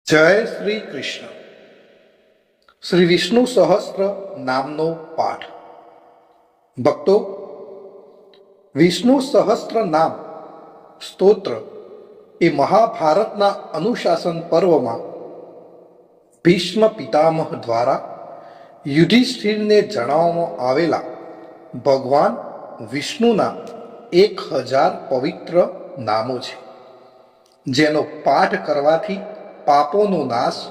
જય શ્રી કૃષ્ણ. શ્રી વિષ્ણુ સહસ્ત્ર નામનો પાઠ. ભક્તો, વિષ્ણુ સહસ્ત્ર નામ સ્તોત્ર એ મહાભારતના અનુશાસન પર્વમાં ભીષ્મ પિતામહ દ્વારા યુધિષ્ઠિરને જણાવવામાં આવેલા ભગવાન વિષ્ણુના 1000 પવિત્ર નામો છે, જેનો પાઠ કરવાથી પાપોનો નાશ,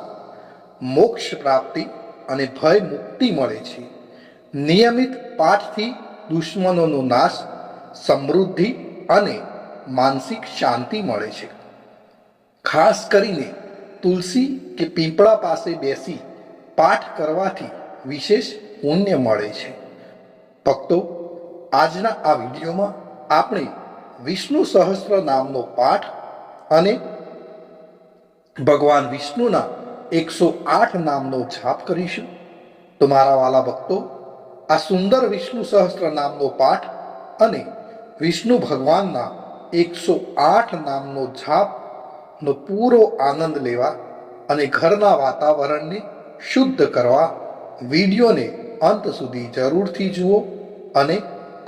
મોક્ષ પ્રાપ્તિ અને ભય મુક્તિ મળે છે. નિયમિત પાઠથી દુશ્મનોનો નાશ, સમૃદ્ધિ અને માનસિક શાંતિ મળે છે. ખાસ કરીને તુલસી કે પીપળા પાસે બેસી પાઠ કરવાથી વિશેષ પુણ્ય મળે છે. ભક્તો, આજના આ વિડીયોમાં આપણે વિષ્ણુ સહસ્ત્ર નામનો પાઠ અને ભગવાન વિષ્ણુના 108 નામનો જાપ કરીશું. તો મારા વાલા ભક્તો, આ સુંદર વિષ્ણુ સહસ્ત્ર નામનો પાઠ અને વિષ્ણુ ભગવાનના 108 નામનો જાપનો પૂરો આનંદ લેવા અને ઘરના વાતાવરણને શુદ્ધ કરવા વિડીયોને અંત સુધી જરૂરથી જુઓ અને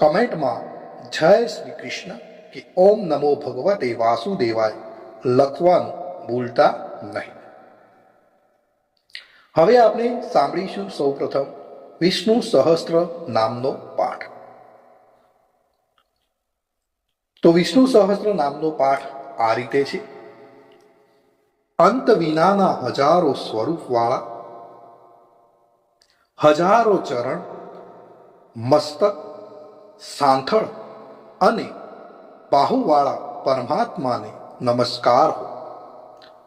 કમેન્ટમાં જય શ્રી કૃષ્ણ કે ઓમ નમો ભગવતે વાસુદેવાય લખવાનું ભૂલતા નહીં. હવે આપણે સાંભળીશું સૌપ્રથમ વિષ્ણુ સહસ્ત્ર નામનો પાઠ. તો વિષ્ણુ સહસ્ત્ર નામનો પાઠ આ રીતે છે. અંત વિનાના હજારો સ્વરૂપવાળા, હજારો ચરણ, મસ્તક, સાંથળ અને બાહુવાળા પરમાત્માને નમસ્કાર હો.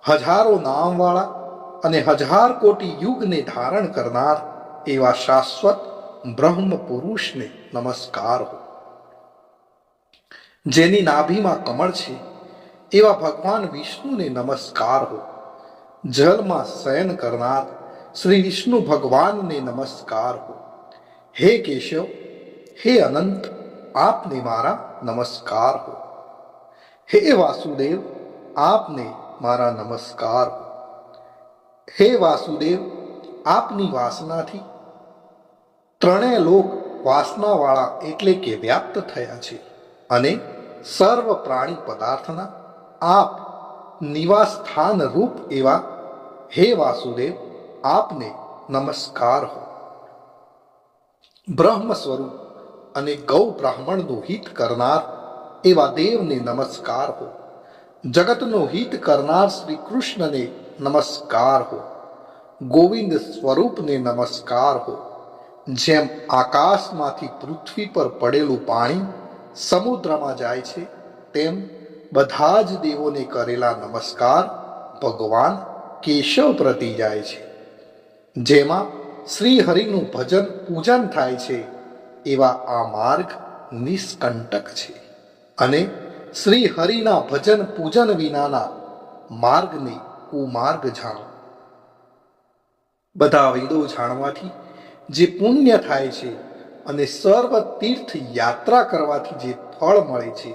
હજારો નામવાળા અને 1000 કોટી યુગને ધારણ કરનાર એવા શાશ્વત બ્રહ્મ પુરુષને નમસ્કાર હો. જેની નાભીમાં કમળ છે એવા ભગવાન વિષ્ણુને નમસ્કાર હો. જલમાં શયન કરનાર શ્રી વિષ્ણુ ભગવાનને નમસ્કાર હો. હે કેશવ, હે અનંત, આપને મારા નમસ્કાર હો. હે વાસુદેવ, આપને મારા નમસ્કાર. હે વાસુદેવ, આપની વાસનાથી ત્રણેય લોક વાસનાવાળા એટલે કે વ્યાપ્ત થયા છે અને સર્વ પ્રાણી પદાર્થના આપ નિવાસ સ્થાન રૂપ એવા હે વાસુદેવ, આપને નમસ્કાર હો. બ્રહ્મ સ્વરૂપ અને ગૌ બ્રાહ્મણનું હિત કરનાર એવા દેવને નમસ્કાર હો. જગતનો હિત કરનાર શ્રી કૃષ્ણને નમસ્કાર હો. ગોવિંદ સ્વરૂપને નમસ્કાર હો. જેમ આકાશમાંથી પૃથ્વી પર પડેલું પાણી સમુદ્રમાં જાય છે, તેમ બધા જ દેવોને કરેલા નમસ્કાર ભગવાન કેશવ પ્રતિ જાય છે. જેમાં શ્રી હરિનું ભજન પૂજન થાય છે એવા આ માર્ગ નિષ્કંટક છે અને શ્રી હરિના ભજન પૂજન વિનાના માર્ગને કુમાર્ગ જાણો. બધા વેદો જાણવાથી જે પુણ્ય થાય છે અને સર્વ તીર્થ યાત્રા કરવાથી જે ફળ મળે છે,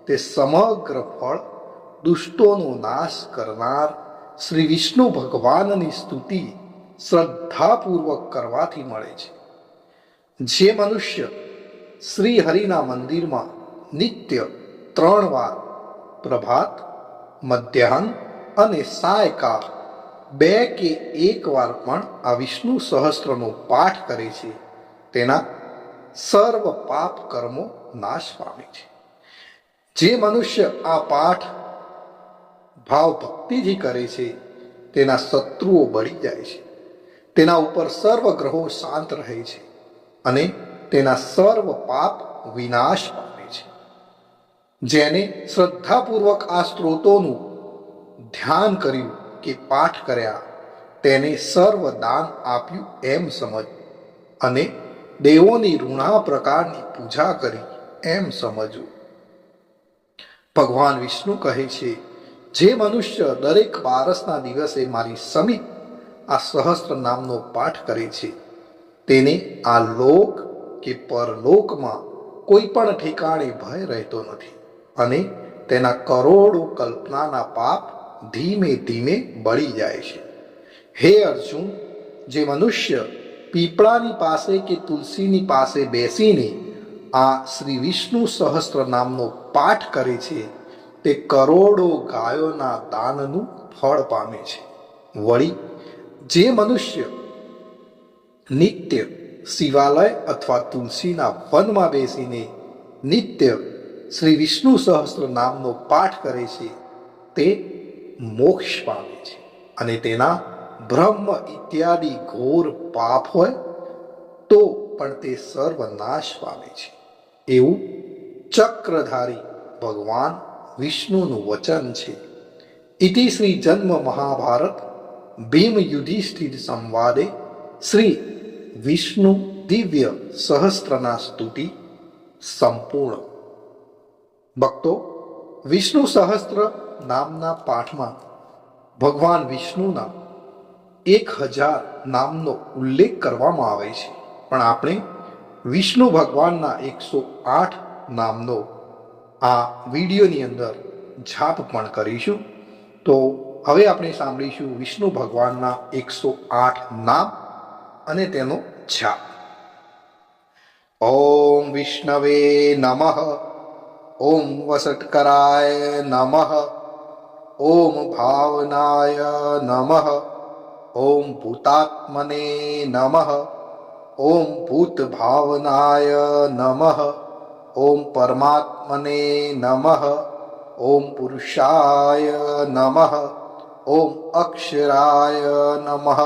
તે સમગ્ર ફળ દુષ્ટોનો નાશ કરનાર શ્રી વિષ્ણુ ભગવાનની સ્તુતિ શ્રદ્ધાપૂર્વક કરવાથી મળે છે. જે મનુષ્ય શ્રી હરિના મંદિરમાં નિત્ય 3 વાર પ્રભાત, મધ્યાહન અને સાયકાળ 2 કે 1 વાર પણ આ વિષ્ણુ સહસ્ત્રનો પાઠ કરે છે, તેના સર્વ પાપ કર્મો નાશ પામે છે. જે મનુષ્ય આ પાઠ ભાવ ભક્તિથી કરે છે, તેના શત્રુઓ બળી જાય છે, તેના ઉપર સર્વ ગ્રહો શાંત રહે છે અને તેના સર્વ પાપ વિનાશ પામે છે. જેને શ્રદ્ધાપૂર્વક આ સ્ત્રોતોનું ધ્યાન કર્યું કે પાઠ કર્યા, તેને સર્વ દાન આપ્યું એમ સમજ અને દેવોની ઋણા પ્રકારની પૂજા કરી એમ સમજવું. ભગવાન વિષ્ણુ કહે છે, જે મનુષ્ય દરેક બારસના દિવસે મારી સમીપ આ સહસ્ત્ર નામનો પાઠ કરે છે, તેને આ લોક કે પરલોકમાં કોઈ પણ ઠેકાણે ભય રહેતો નથી અને તેના કરોડો કલ્પનાના પાપ ધીમે ધીમે બળી જાય છે. હે અર્જુન, જે મનુષ્ય પીપળાની પાસે કે તુલસીની પાસે બેસીને આ શ્રી વિષ્ણુ સહસ્ત્ર નામનો પાઠ કરે છે તે કરોડો ગાયોના દાનનું ફળ પામે છે. વળી જે મનુષ્ય નિત્ય શિવાલય અથવા તુલસીના વનમાં બેસીને નિત્ય શ્રી વિષ્ણુ સહસ્ત્ર નામનો પાઠ કરે છે તે મોક્ષ પામે છે. અને તેના બ્રહ્મ ઇત્યાદિ ઘોર પાપ હોય તો પણ તે સર્વનાશ પામે છે. એવું ચક્રધારી ભગવાન વિષ્ણુનું વચન છે. ઇતિ શ્રી જન્મ મહાભારત ભીમ યુધિષ્ઠિર સંવાદે શ્રી વિષ્ણુ દિવ્ય સહસ્ત્રના સ્તુતિ સંપૂર્ણ. ભક્તો, વિષ્ણુ સહસ્ત્ર નામના પાઠમાં ભગવાન વિષ્ણુના 1000 નામનો ઉલ્લેખ કરવામાં આવે છે, પણ આપણે વિષ્ણુ ભગવાનના 108 નામનો આ વિડીયોની અંદર જાપ પણ કરીશું. તો હવે આપણે સાંભળીશું વિષ્ણુ ભગવાનના 108 નામ અને તેનો જાપ. ઓમ વિષ્ણવે નમઃ. ઓમ વસટકરાય નમઃ. ઓમ ભાવનાય નમઃ. ઓમ ભૂતાત્મને નમઃ. ઓમ ભૂત ભાવનાય નમઃ. ઓમ પરમાત્મને નમઃ. ઓમ પુરુષાય નમઃ. ઓમ અક્ષરાય નમઃ.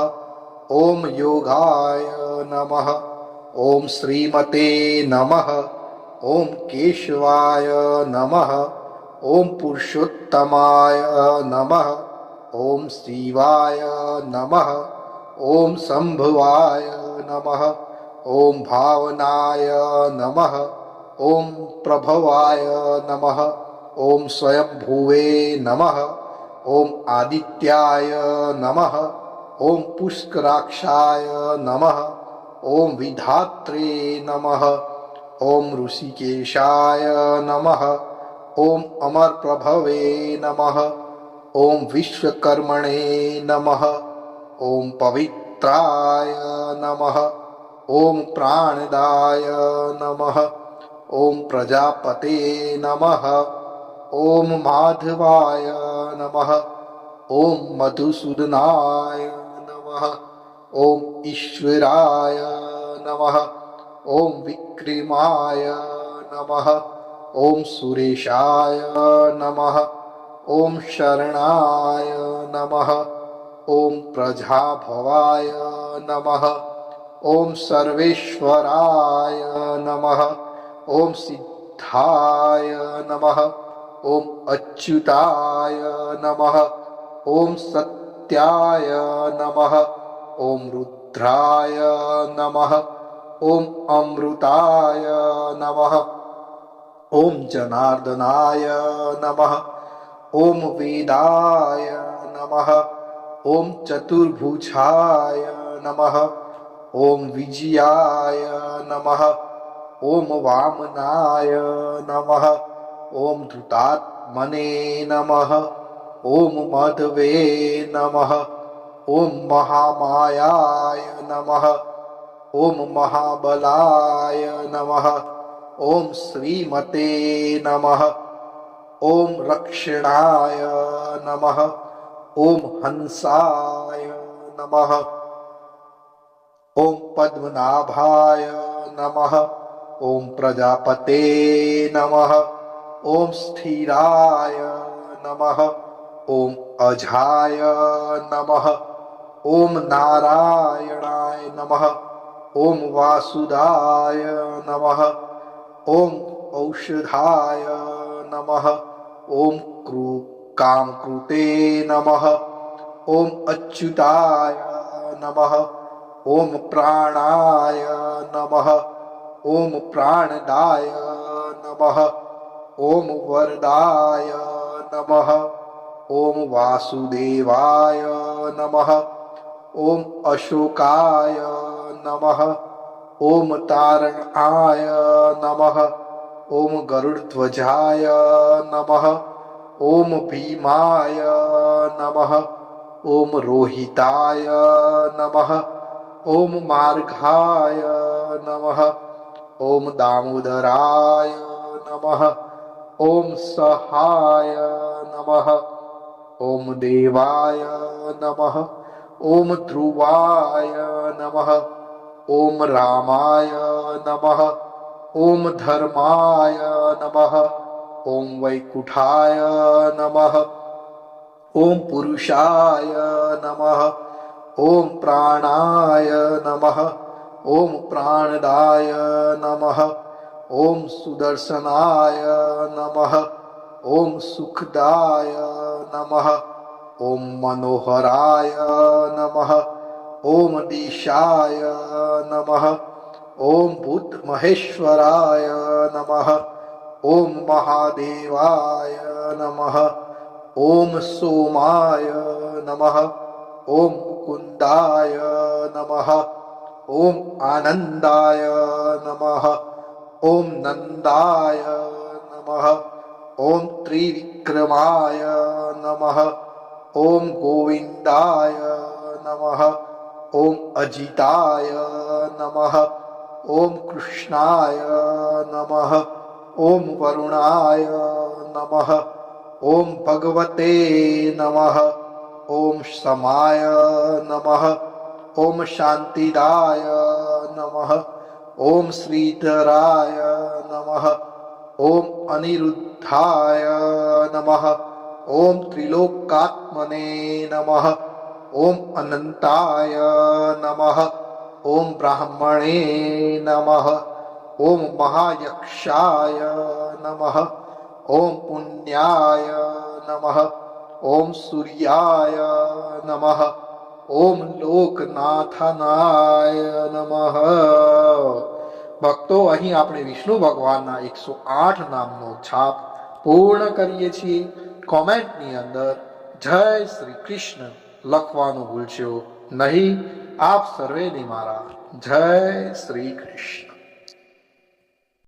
ઓમ યોગાય નમઃ. ઓમ શ્રીમતે નમઃ. ઓમ કેશવાય નમઃ. ઓમ પુરુષોત્તમાય નમઃ. ઓમ શિવાય નમઃ. ઓમ સંભવાય નમઃ. ઓમ ભાવનાય નમઃ. ઓમ પ્રભવાય નમઃ. ઓમ સ્વયંભુવે નમઃ. ઓમ આદિત્યાય નમઃ. ઓમ પુષ્કરાક્ષાય નમઃ. ઓમ વિધાત્રે નમઃ. ઓમ ઋષિકેશાય નમઃ. ઓમ અમરપ્રભવે નમઃ. ઓમ વિશ્વકર્મણે નમઃ. ઓમ પવિત્રાય નમઃ. ઓમ પ્રાણદાય નમઃ. ઓમ પ્રજાપતે નમઃ. ઓમ માધવાય નમઃ. ઓમ મધુસૂદનાય નમઃ. ઓમ ઈશ્વરાય નમઃ. ઓમ વિક્રમાય નમઃ. ઓમ સુરેશાય નમઃ. ઓમ શરણાય નમઃ. ઓમ પ્રજાભવાય નમઃ. ઓમ સર્વેશ્વરાય નમઃ. ઓમ સિદ્ધાય નમઃ. ઓમ અચ્યુતાય નમઃ. ઓમ સત્યાય નમઃ. ઓમ રુદ્રાય નમઃ. ઓમ અમૃતાય નમઃ. ઓમ જનાર્દનાય નમઃ. ઓમ વેદાય નમઃ. ઓમ ચતુર્ભુજાય નમઃ. ઓમ વિજયાય નમઃ. ઓમ વામનાય નમઃ. ઓમ ધૃતાત્મને નમઃ. ઓમ મધવે નમઃ. ઓમ મહામાયાય નમઃ. ઓમ મહાબલાય નમઃ. ઓમ શ્રીમતે નમઃ. ઓમ રક્ષણાય નમઃ. ઓમ હંસાય નમઃ. ઓમ પદ્મનાભાય નમઃ. ઓમ પ્રજાપતે નમઃ. ઓમ સ્થિરાય નમઃ. ઓમ અજાય નમઃ. ઓમ નારાયણાય નમઃ. ઓમ વાસુદાય નમઃ. ઓમ ઔષધાય નમઃ. ઓમ કામકૃતે નમઃ. ઓમ અચ્યુતાય નમઃ. ઓમ પ્રાણાય નમઃ. ઓમ પ્રાણદાય નમઃ. ઓમ વરદાય નમઃ. ઓમ વાસુદેવાય નમઃ. ઓમ અશોકાય નમઃ. ઓમ તારણાય નમઃ. ઓમ ગરુડધ્વજાય નમઃ. ઓમ ભીમાય નમઃ ઓમ રોહિતાય નમઃ ઓમ માર્ઘાય નમઃ ઓમ દામોદરાય નમઃ ઓમ સહાય નમઃ ઓમ દેવાય નમઃ ઓમ ધ્રુવાય નમઃ ઓમ રામાય નમઃ ઓમ ધર્માય નમઃ ઓમ વૈકુંઠાય નમઃ ઓમ પુરુષાય નમઃ ઓમ પ્રાણાય નમઃ ઓમ પ્રાણદાય નમઃ ઓમ સુદર્શનાય નમઃ ઓમ સુખદાય નમઃ ઓમ મનોહરાય નમઃ ઓમ દિશાય નમઃ ઓમ ભૂત મહેશ્વરાય નમઃ ઓમ મહાદેવાય નમઃ ઓમ સોમાય નમઃ ઓમ મુકુંદાય નમઃ ઓમ આનંદાય નમઃ ઓમ નંદાય નમઃ ઓમ ત્રિવિક્રમાય નમઃ ઓમ ગોવિંદાય નમઃ ઓમ અજિતાય નમઃ ઓમ કૃષ્ણાય નમઃ ઓમ વરુણાય નમઃ ઓમ ભગવતે નમઃ ઓમ સમાય નમઃ ઓમ શાંતિદાય નમઃ ઓમ શ્રીધરાય નમઃ ઓમ અનિરુદ્ધાય નમઃ ઓમ ત્રિલોકાત્મને નમઃ ઓમ અનંતાય નમઃ ઓમ બ્રાહ્મણે નમઃ ઓમ મહાયક્ષાય નમઃ ઓમ પુણ્યાય નમઃ ઓમ સૂર્યાય નમઃ ઓમ લોકનાથનાય નમઃ. ભક્તો, અહીં આપણે વિષ્ણુ ભગવાનના 108 નામનો છાપ પૂર્ણ કરીએ છીએ. કોમેન્ટની અંદર જય શ્રી કૃષ્ણ લખવાનું ભૂલશો નહીં. આપ સર્વેને મારા જય શ્રી કૃષ્ણ.